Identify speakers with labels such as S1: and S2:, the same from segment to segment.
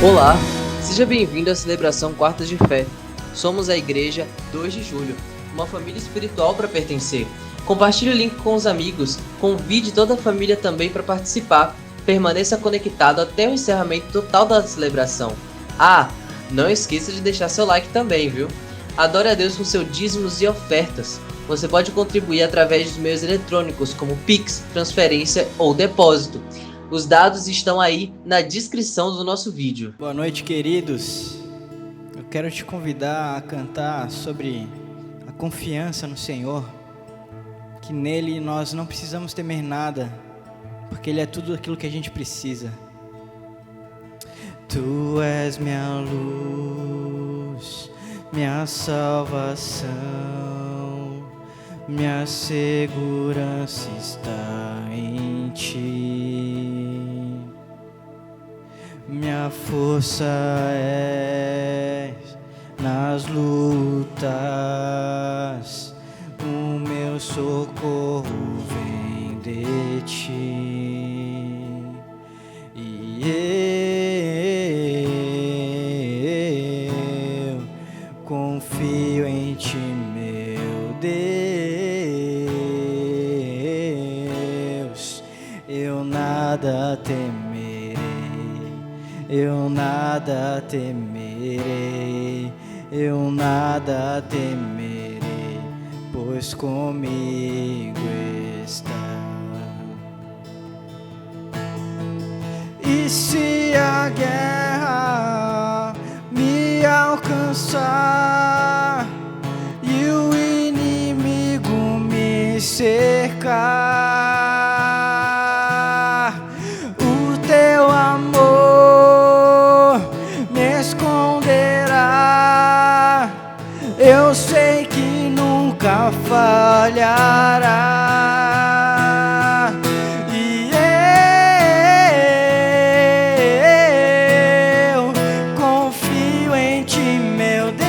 S1: Olá, seja bem-vindo à celebração Quartas de Fé. Somos a Igreja 2 de Julho, uma família espiritual para pertencer. Compartilhe o link com os amigos, convide toda a família também para participar. Permaneça conectado até o encerramento total da celebração. Ah, não esqueça de deixar seu like também, viu? Adore a Deus com seus dízimos e ofertas. Você pode contribuir através dos meios eletrônicos como Pix, transferência ou depósito. Os dados estão aí na descrição do nosso vídeo.
S2: Boa noite, queridos. Eu quero te convidar a cantar sobre a confiança no Senhor, que nele nós não precisamos temer nada, porque Ele é tudo aquilo que a gente precisa. Tu és minha luz, minha salvação, minha segurança está em Ti. Minha força és nas lutas, o meu socorro vem de Ti. E eu confio em Ti, meu Deus. Eu nada temerei, eu nada temerei, eu nada temerei, pois comigo está. E se a guerra me alcançar e o inimigo me cercar, o Teu amor me esconderá, eu sei que nunca falhará. E eu confio em Ti, meu Deus.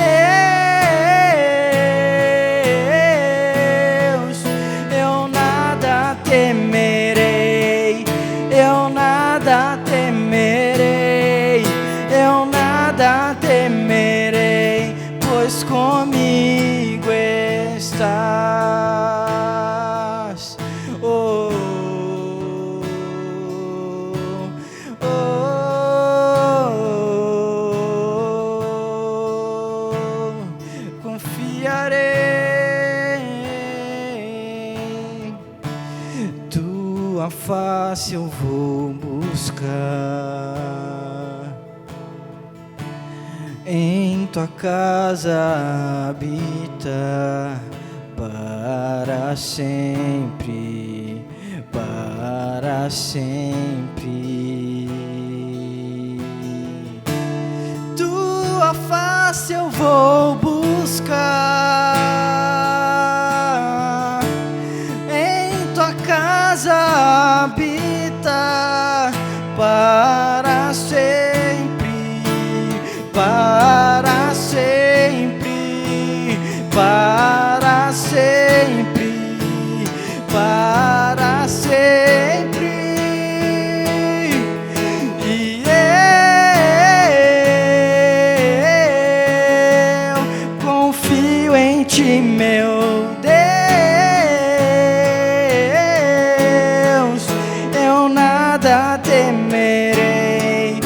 S2: Eu nada temerei, eu nada temerei, eu nada temerei, pois comigo estás. Oh, oh, oh, confiarei. Tua face eu vou buscar, em Tua casa habita para sempre, para sempre. Tua face eu vou buscar, em Tua casa habita para sempre, para sempre, para sempre, para sempre. E eu confio em Ti, meu Deus. Eu nada temerei,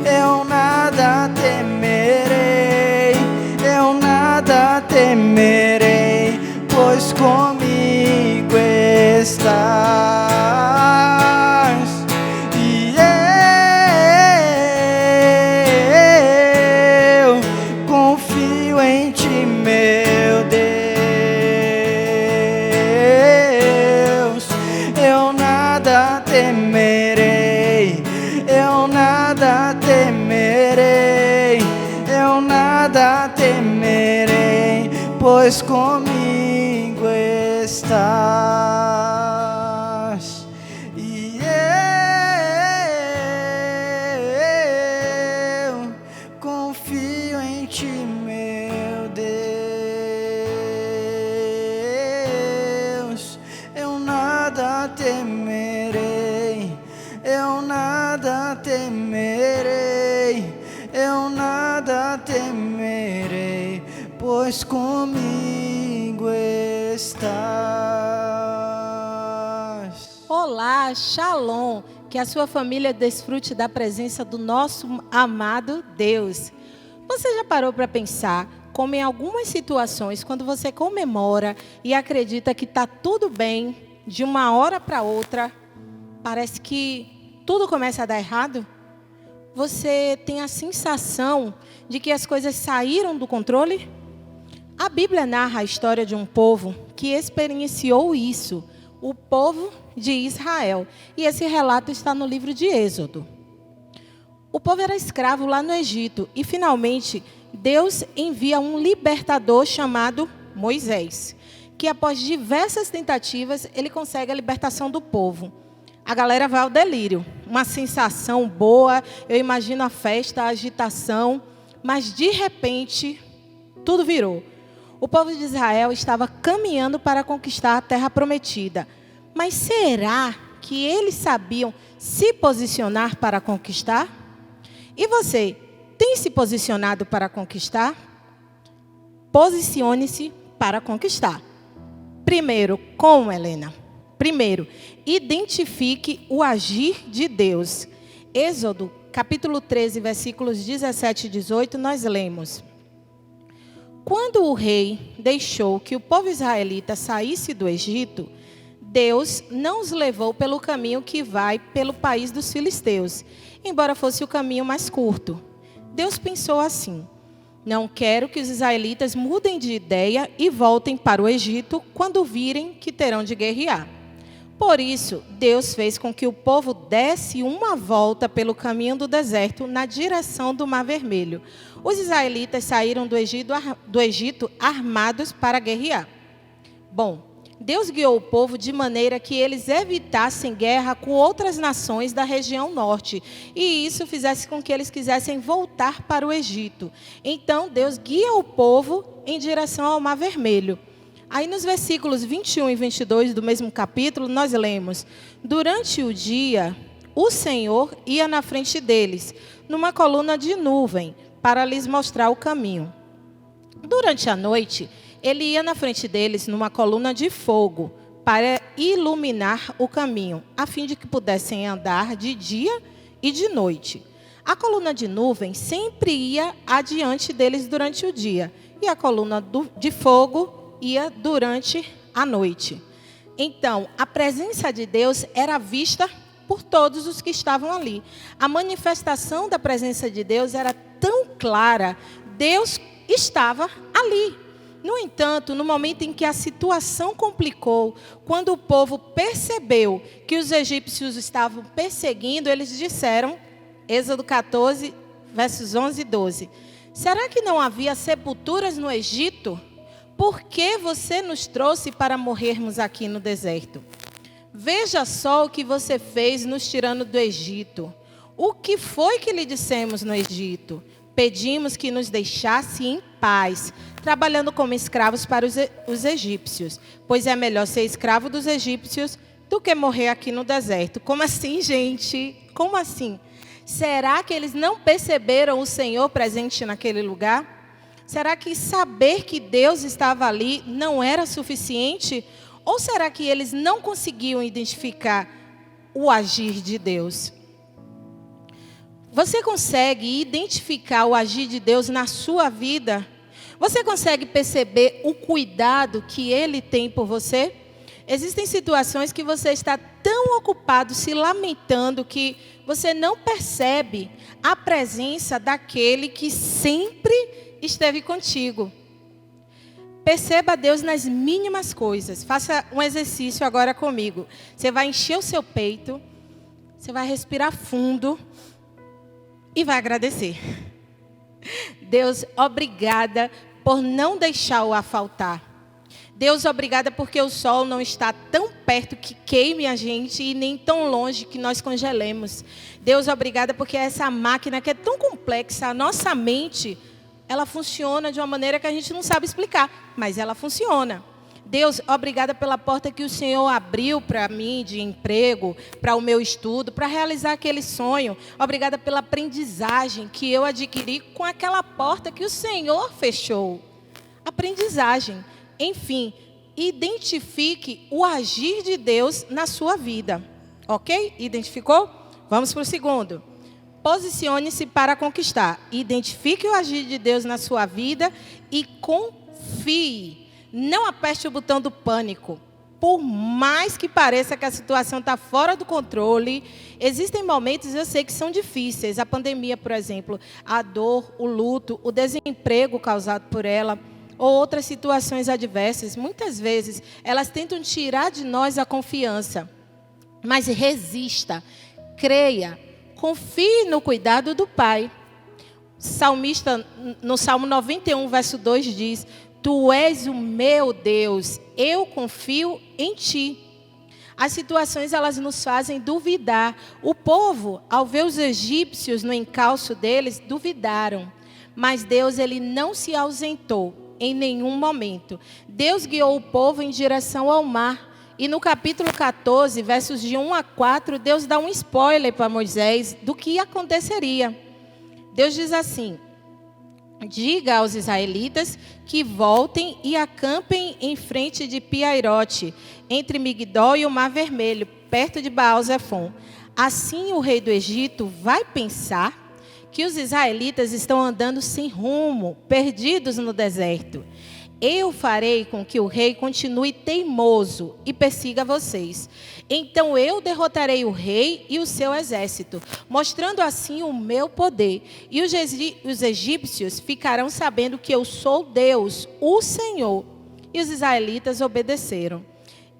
S2: eu nada temerei, eu nada temerei, pois comigo estás. E eu confio em Ti, meu Deus. Eu nada temerei, eu nada temerei, eu nada temerei, pois comigo estás. E eu confio em Ti, meu Deus. Eu nada temerei, eu nada temerei, pois comigo estás.
S3: Olá, Shalom, que a sua família desfrute da presença do nosso amado Deus. Você já parou para pensar como em algumas situações, quando você comemora e acredita que está tudo bem, de uma hora para outra, parece que tudo começa a dar errado? Você tem a sensação de que as coisas saíram do controle? A Bíblia narra a história de um povo que experienciou isso, o povo de Israel. E esse relato está no livro de Êxodo. O povo era escravo lá no Egito e, finalmente, Deus envia um libertador chamado Moisés, que após diversas tentativas, ele consegue a libertação do povo. A galera vai ao delírio, uma sensação boa, eu imagino a festa, a agitação, mas de repente, tudo virou. O povo de Israel estava caminhando para conquistar a terra prometida. Mas será que eles sabiam se posicionar para conquistar? E você, tem se posicionado para conquistar? Posicione-se para conquistar. Primeiro, como, Helena? Primeiro, identifique o agir de Deus. Êxodo, capítulo 13, versículos 17 e 18, nós lemos: quando o rei deixou que o povo israelita saísse do Egito, Deus não os levou pelo caminho que vai pelo país dos filisteus, embora fosse o caminho mais curto. Deus pensou assim: não quero que os israelitas mudem de ideia e voltem para o Egito quando virem que terão de guerrear. Por isso, Deus fez com que o povo desse uma volta pelo caminho do deserto na direção do Mar Vermelho. Os israelitas saíram do Egito armados para guerrear. Bom, Deus guiou o povo de maneira que eles evitassem guerra com outras nações da região norte. E isso fizesse com que eles quisessem voltar para o Egito. Então, Deus guia o povo em direção ao Mar Vermelho. Aí nos versículos 21 e 22 do mesmo capítulo, nós lemos: durante o dia, o Senhor ia na frente deles, numa coluna de nuvem, para lhes mostrar o caminho. Durante a noite, ele ia na frente deles numa coluna de fogo, para iluminar o caminho, a fim de que pudessem andar de dia e de noite. A coluna de nuvem sempre ia adiante deles durante o dia, e a coluna de fogo ia durante a noite. Então, a presença de Deus era vista por todos os que estavam ali. A manifestação da presença de Deus era tão clara, Deus estava ali. No entanto, no momento em que a situação complicou, quando o povo percebeu que os egípcios estavam perseguindo, eles disseram, Êxodo 14, versos 11 e 12, será que não havia sepulturas no Egito? Por que você nos trouxe para morrermos aqui no deserto? Veja só o que você fez nos tirando do Egito. O que foi que lhe dissemos no Egito? Pedimos que nos deixasse em paz, trabalhando como escravos para os egípcios, pois é melhor ser escravo dos egípcios do que morrer aqui no deserto. Como assim, gente? Como assim? Será que eles não perceberam o Senhor presente naquele lugar? Será que saber que Deus estava ali não era suficiente? Ou será que eles não conseguiam identificar o agir de Deus? Você consegue identificar o agir de Deus na sua vida? Você consegue perceber o cuidado que Ele tem por você? Existem situações que você está tão ocupado se lamentando que você não percebe a presença daquele que sempre esteve contigo. Perceba Deus nas mínimas coisas. Faça um exercício agora comigo. Você vai encher o seu peito, você vai respirar fundo e vai agradecer. Deus, obrigada por não deixar-o a faltar. Deus, obrigada porque o sol não está tão perto que queime a gente e nem tão longe que nós congelemos. Deus, obrigada porque essa máquina que é tão complexa, a nossa mente, ela funciona de uma maneira que a gente não sabe explicar, mas ela funciona. Deus, obrigada pela porta que o Senhor abriu para mim de emprego, para o meu estudo, para realizar aquele sonho. Obrigada pela aprendizagem que eu adquiri com aquela porta que o Senhor fechou. aprendizagem. Enfim, identifique o agir de Deus na sua vida. Ok? Identificou? Vamos para o segundo. Posicione-se para conquistar. Identifique o agir de Deus na sua vida e confie. Não aperte o botão do pânico. Por mais que pareça que a situação está fora do controle, existem momentos, eu sei, que são difíceis. A pandemia, por exemplo, a dor, o luto, o desemprego causado por ela, ou outras situações adversas, muitas vezes, elas tentam tirar de nós a confiança. Mas resista, creia, confie no cuidado do Pai. O salmista, no Salmo 91, verso 2, diz: Tu és o meu Deus, eu confio em ti. As situações, elas nos fazem duvidar. O povo, ao ver os egípcios no encalço deles, duvidaram. Mas Deus, ele não se ausentou em nenhum momento. Deus guiou o povo em direção ao mar. E no capítulo 14, versos de 1 a 4, Deus dá um spoiler para Moisés do que aconteceria. Deus diz assim: Diga aos israelitas que voltem e acampem em frente de Piairote, entre Migdol e o Mar Vermelho, perto de Baal-Zefon. Assim o rei do Egito vai pensar que os israelitas estão andando sem rumo, perdidos no deserto. Eu farei com que o rei continue teimoso e persiga vocês. Então eu derrotarei o rei e o seu exército, mostrando assim o meu poder. E os egípcios ficarão sabendo que eu sou Deus, o Senhor. E os israelitas obedeceram.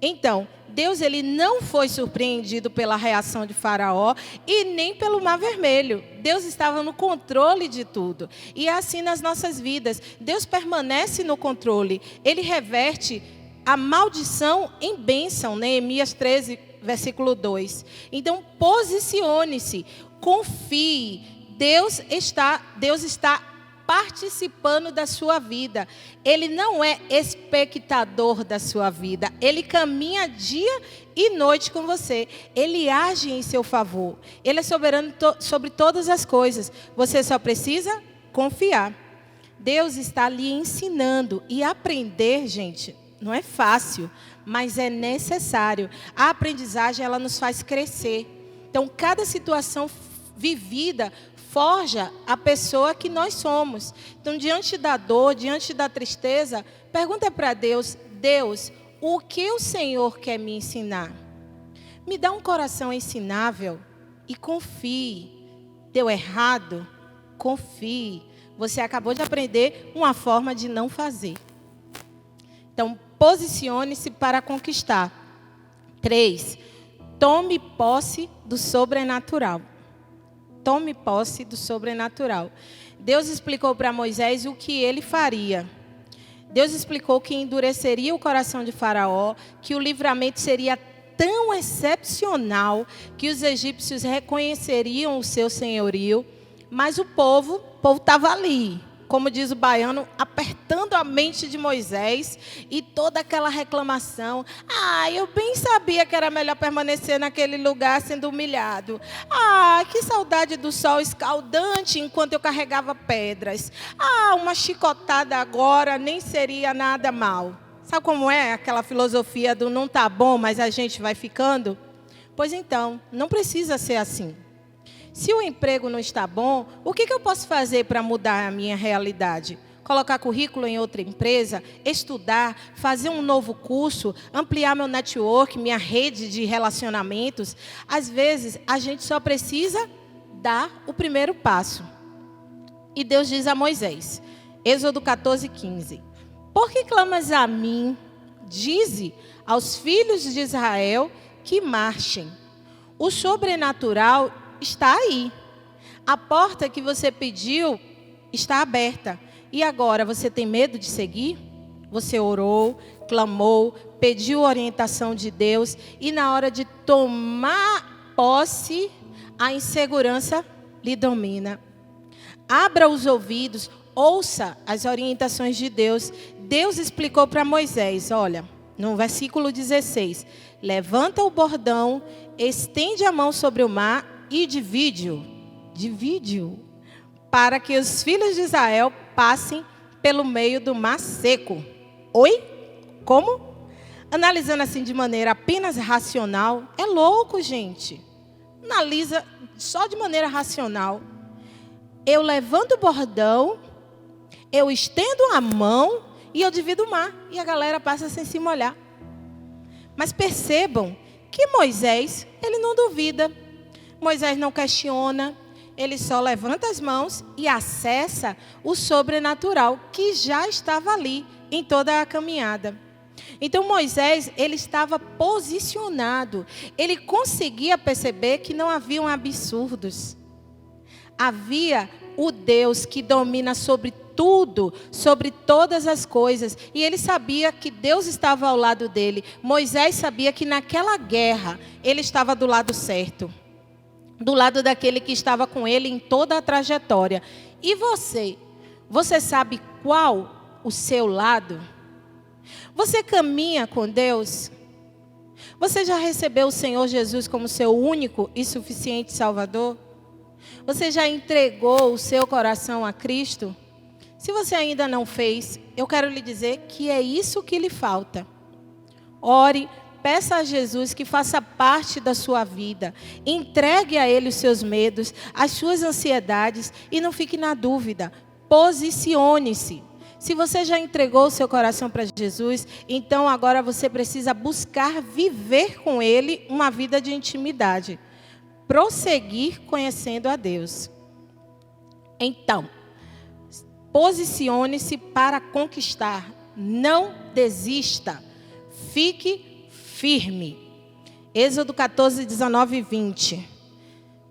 S3: Então, Deus, ele não foi surpreendido pela reação de Faraó e nem pelo Mar Vermelho. Deus estava no controle de tudo. E é assim nas nossas vidas. Deus permanece no controle. Ele reverte a maldição em bênção. Neemias 13, versículo 2. Então, posicione-se, confie. Deus está participando da sua vida. Ele não é espectador da sua vida. Ele caminha dia e noite com você. Ele age em seu favor. Ele é soberano sobre todas as coisas. Você só precisa confiar. Deus está lhe ensinando. E aprender, gente, não é fácil, mas é necessário. A aprendizagem, ela nos faz crescer. Então, cada situação vivida forja a pessoa que nós somos. Então, diante da dor, diante da tristeza, pergunta para Deus: Deus, o que o Senhor quer me ensinar? Me dá um coração ensinável e confie. Deu errado? Confie. Você acabou de aprender uma forma de não fazer. Então, posicione-se para conquistar. 3. Tome posse do sobrenatural. Tome posse do sobrenatural. Deus explicou para Moisés o que ele faria. Deus explicou que endureceria o coração de Faraó, que o livramento seria tão excepcional que os egípcios reconheceriam o seu senhorio, mas o povo estava ali, como diz o baiano, apertando a mente de Moisés e toda aquela reclamação. Eu bem sabia que era melhor permanecer naquele lugar sendo humilhado. Que saudade do sol escaldante enquanto eu carregava pedras. Uma chicotada agora nem seria nada mal. Sabe como é aquela filosofia do não tá bom, mas a gente vai ficando? Pois então, não precisa ser assim. Se o emprego não está bom, o que eu posso fazer para mudar a minha realidade? Colocar currículo em outra empresa, estudar, fazer um novo curso, ampliar meu network, minha rede de relacionamentos. Às vezes, a gente só precisa dar o primeiro passo. E Deus diz a Moisés, Êxodo 14, 15. Por que clamas a mim? Dize aos filhos de Israel que marchem. O sobrenatural está aí. A porta que você pediu está aberta. E agora, você tem medo de seguir? Você orou, clamou, pediu orientação de Deus e na hora de tomar posse, a insegurança lhe domina. Abra os ouvidos, ouça as orientações de Deus. Deus explicou para Moisés, olha, no versículo 16, levanta o bordão, estende a mão sobre o mar e divide-o, para que os filhos de Israel passem pelo meio do mar seco. Oi? Como? Analisando assim de maneira apenas racional, é louco, gente. Analisa só de maneira racional. Eu levanto o bordão, eu estendo a mão e eu divido o mar. E a galera passa sem se molhar. Mas percebam que Moisés, ele não duvida. Moisés não questiona. Ele só levanta as mãos e acessa o sobrenatural que já estava ali em toda a caminhada. Então Moisés, ele estava posicionado. Ele conseguia perceber que não haviam absurdos. Havia o Deus que domina sobre tudo, sobre todas as coisas. E ele sabia que Deus estava ao lado dele. Moisés sabia que naquela guerra, ele estava do lado certo. Do lado daquele que estava com ele em toda a trajetória. E você? Você sabe qual o seu lado? Você caminha com Deus? Você já recebeu o Senhor Jesus como seu único e suficiente Salvador? Você já entregou o seu coração a Cristo? Se você ainda não fez, eu quero lhe dizer que é isso que lhe falta. Ore, peça a Jesus que faça parte da sua vida. Entregue a Ele os seus medos, as suas ansiedades e não fique na dúvida. Posicione-se. Se você já entregou o seu coração para Jesus, então agora você precisa buscar viver com Ele uma vida de intimidade. Prosseguir conhecendo a Deus. Então, posicione-se para conquistar. Não desista. Fique firme. Êxodo 14, 19 e 20.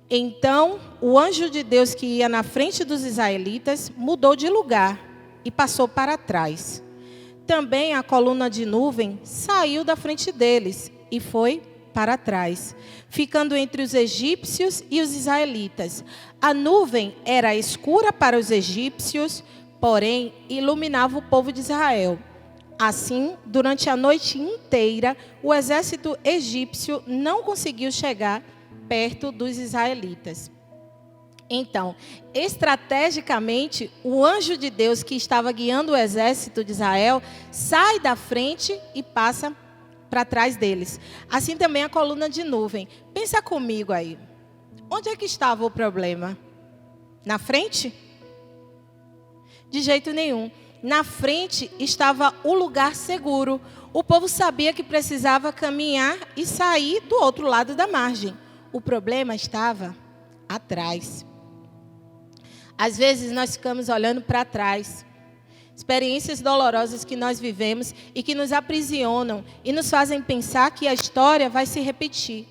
S3: Então, o anjo de Deus que ia na frente dos israelitas mudou de lugar e passou para trás. Também a coluna de nuvem saiu da frente deles e foi para trás, ficando entre os egípcios e os israelitas. A nuvem era escura para os egípcios, porém iluminava o povo de Israel. Assim, durante a noite inteira, o exército egípcio não conseguiu chegar perto dos israelitas. Então, estrategicamente, o anjo de Deus que estava guiando o exército de Israel sai da frente e passa para trás deles. Assim também a coluna de nuvem. Pensa comigo aí. Onde é que estava o problema? Na frente? De jeito nenhum. Na frente estava o lugar seguro. O povo sabia que precisava caminhar e sair do outro lado da margem. O problema estava atrás. Às vezes nós ficamos olhando para trás. Experiências dolorosas que nós vivemos e que nos aprisionam e nos fazem pensar que a história vai se repetir.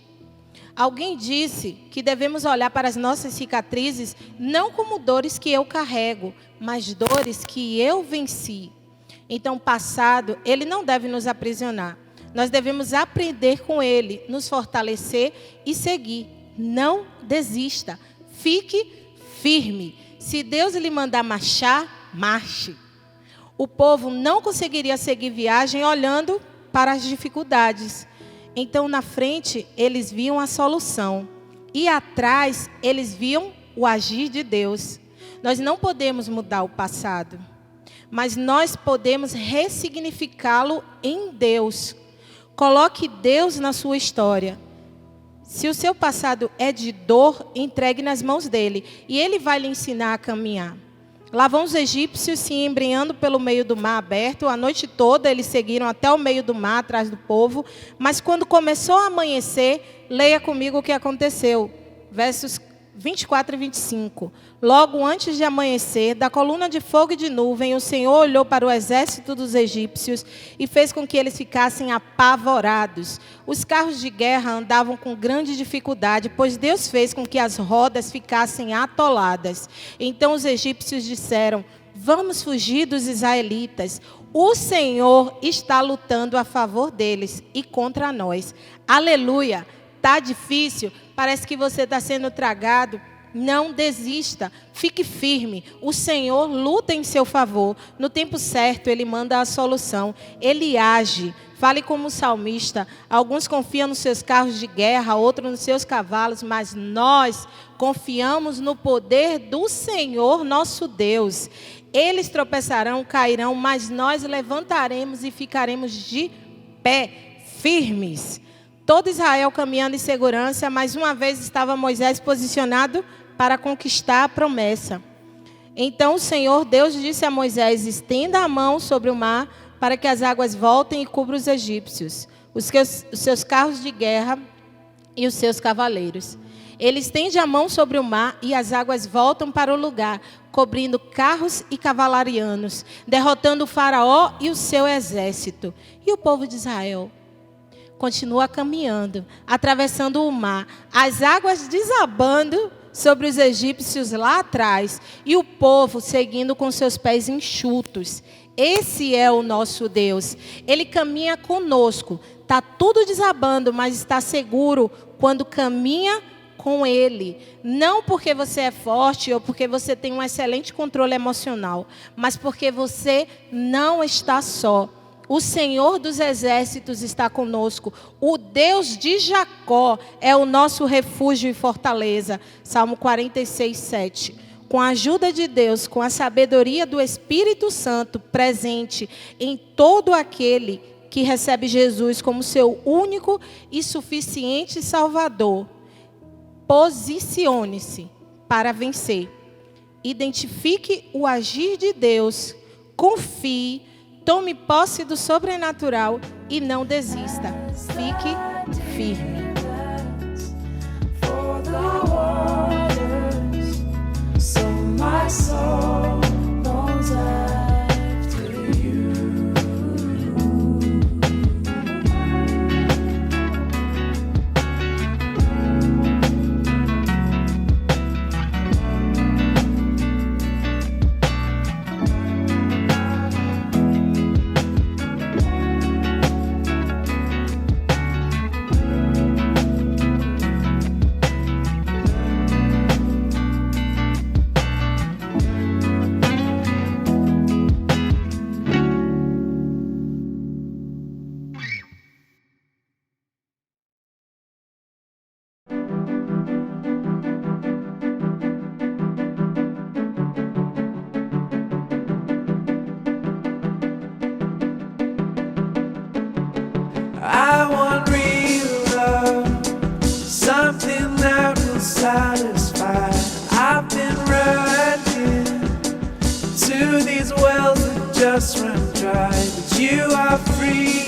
S3: Alguém disse que devemos olhar para as nossas cicatrizes não como dores que eu carrego, mas dores que eu venci. Então, o passado, ele não deve nos aprisionar. Nós devemos aprender com ele, nos fortalecer e seguir. Não desista. Fique firme. Se Deus lhe mandar marchar, marche. O povo não conseguiria seguir viagem olhando para as dificuldades. Então, na frente, eles viam a solução. E atrás, eles viam o agir de Deus. Nós não podemos mudar o passado, mas nós podemos ressignificá-lo em Deus. Coloque Deus na sua história. Se o seu passado é de dor, entregue nas mãos dele. E ele vai lhe ensinar a caminhar. Lá vão os egípcios se embrenhando pelo meio do mar aberto. A noite toda eles seguiram até o meio do mar, atrás do povo. Mas quando começou a amanhecer, leia comigo o que aconteceu. Versos 24 e 25. Logo antes de amanhecer, da coluna de fogo e de nuvem, o Senhor olhou para o exército dos egípcios e fez com que eles ficassem apavorados. Os carros de guerra andavam com grande dificuldade, pois Deus fez com que as rodas ficassem atoladas. Então os egípcios disseram: vamos fugir dos israelitas. O Senhor está lutando a favor deles e contra nós. Aleluia! Está difícil? Parece que você está sendo tragado. Não desista, fique firme. O Senhor luta em seu favor. No tempo certo, Ele manda a solução. Ele age. Fale como o salmista. Alguns confiam nos seus carros de guerra, outros nos seus cavalos, mas nós confiamos no poder do Senhor, nosso Deus. Eles tropeçarão, cairão, mas nós levantaremos e ficaremos de pé, firmes. Todo Israel caminhando em segurança, mais uma vez estava Moisés posicionado para conquistar a promessa. Então o Senhor Deus disse a Moisés: estenda a mão sobre o mar, para que as águas voltem e cubram os egípcios, os seus carros de guerra e os seus cavaleiros. Ele estende a mão sobre o mar e as águas voltam para o lugar, cobrindo carros e cavalarianos, derrotando o faraó e o seu exército. E o povo de Israel continua caminhando, atravessando o mar, as águas desabando sobre os egípcios lá atrás, e o povo seguindo com seus pés enxutos. Esse é o nosso Deus. Ele caminha conosco. Está tudo desabando, mas está seguro quando caminha com Ele. Não porque você é forte ou porque você tem um excelente controle emocional, mas porque você não está só. O Senhor dos exércitos está conosco. O Deus de Jacó é o nosso refúgio e fortaleza. Salmo 46, 7. Com a ajuda de Deus, com a sabedoria do Espírito Santo presente em todo aquele que recebe Jesus como seu único e suficiente Salvador, posicione-se para vencer. Identifique o agir de Deus, confie, tome posse do sobrenatural e não desista. Fique firme.
S4: My soul longs after you. I want real love, something that will satisfy. I've been running to these wells that just run dry, but you are free.